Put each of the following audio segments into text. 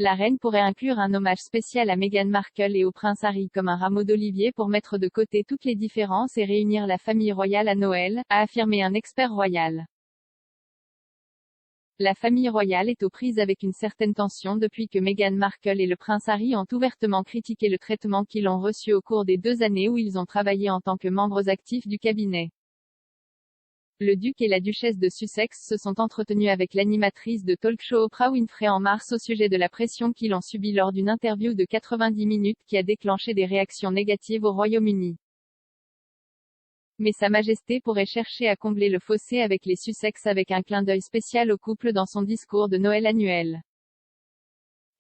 la reine pourrait inclure un hommage spécial à Meghan Markle et au prince Harry comme un rameau d'olivier pour mettre de côté toutes les différences et réunir la famille royale à Noël, a affirmé un expert royal. La famille royale est aux prises avec une certaine tension depuis que Meghan Markle et le prince Harry ont ouvertement critiqué le traitement qu'ils ont reçu au cours des 2 années où ils ont travaillé en tant que membres actifs du cabinet. Le duc et la duchesse de Sussex se sont entretenus avec l'animatrice de talk-show Oprah Winfrey en mars au sujet de la pression qu'ils ont subie lors d'une interview de 90 minutes qui a déclenché des réactions négatives au Royaume-Uni. Mais Sa Majesté pourrait chercher à combler le fossé avec les Sussex avec un clin d'œil spécial au couple dans son discours de Noël annuel.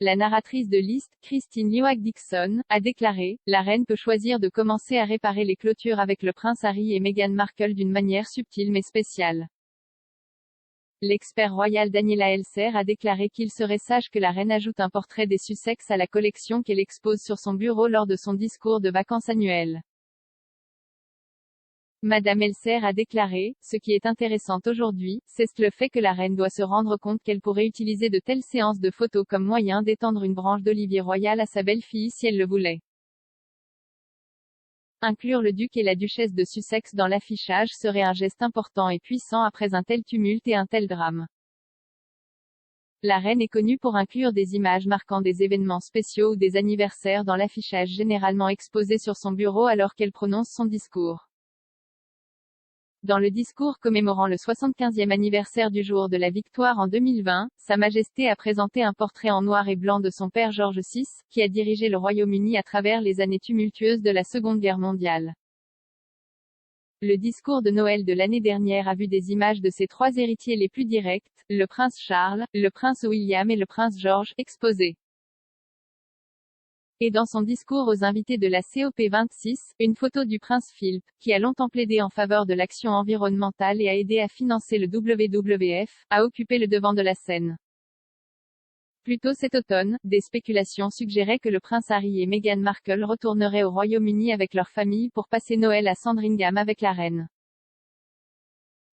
La narratrice de List, Christine Yoack-Dixon, a déclaré « La reine peut choisir de commencer à réparer les clôtures avec le prince Harry et Meghan Markle d'une manière subtile mais spéciale. » L'expert royal Daniela Elser a déclaré qu'il serait sage que la reine ajoute un portrait des Sussex à la collection qu'elle expose sur son bureau lors de son discours de vacances annuel. Madame Elser a déclaré, ce qui est intéressant aujourd'hui, c'est le fait que la reine doit se rendre compte qu'elle pourrait utiliser de telles séances de photos comme moyen d'étendre une branche d'olivier royal à sa belle-fille si elle le voulait. Inclure le duc et la duchesse de Sussex dans l'affichage serait un geste important et puissant après un tel tumulte et un tel drame. La reine est connue pour inclure des images marquant des événements spéciaux ou des anniversaires dans l'affichage généralement exposé sur son bureau alors qu'elle prononce son discours. Dans le discours commémorant le 75e anniversaire du jour de la victoire en 2020, Sa Majesté a présenté un portrait en noir et blanc de son père George VI, qui a dirigé le Royaume-Uni à travers les années tumultueuses de la Seconde Guerre mondiale. Le discours de Noël de l'année dernière a vu des images de ses 3 héritiers les plus directs, le prince Charles, le prince William et le prince George, exposés. Et dans son discours aux invités de la COP26, une photo du prince Philip, qui a longtemps plaidé en faveur de l'action environnementale et a aidé à financer le WWF, a occupé le devant de la scène. Plus tôt cet automne, des spéculations suggéraient que le prince Harry et Meghan Markle retourneraient au Royaume-Uni avec leur famille pour passer Noël à Sandringham avec la reine.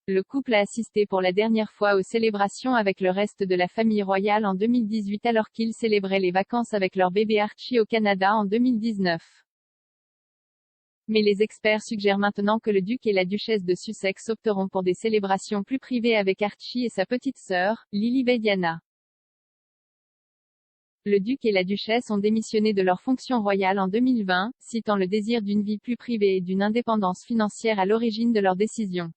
Le couple a assisté pour la dernière fois aux célébrations avec le reste de la famille royale en 2018 alors qu'ils célébraient les vacances avec leur bébé Archie au Canada en 2019. Mais les experts suggèrent maintenant que le duc et la duchesse de Sussex opteront pour des célébrations plus privées avec Archie et sa petite sœur, Lilibet Diana. Le duc et la duchesse ont démissionné de leur fonction royale en 2020, citant le désir d'une vie plus privée et d'une indépendance financière à l'origine de leur décision.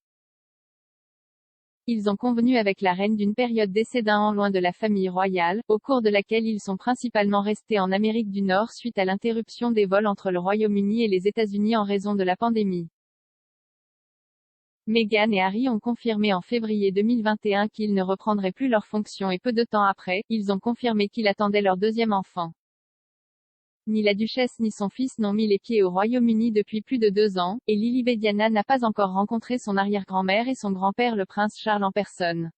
Ils ont convenu avec la reine d'une période d'essai d'un an loin de la famille royale, au cours de laquelle ils sont principalement restés en Amérique du Nord suite à l'interruption des vols entre le Royaume-Uni et les États-Unis en raison de la pandémie. Meghan et Harry ont confirmé en février 2021 qu'ils ne reprendraient plus leurs fonctions et peu de temps après, ils ont confirmé qu'ils attendaient leur 2e enfant. Ni la duchesse ni son fils n'ont mis les pieds au Royaume-Uni depuis plus de 2 ans, et Lilibet Diana n'a pas encore rencontré son arrière-grand-mère et son grand-père le prince Charles en personne.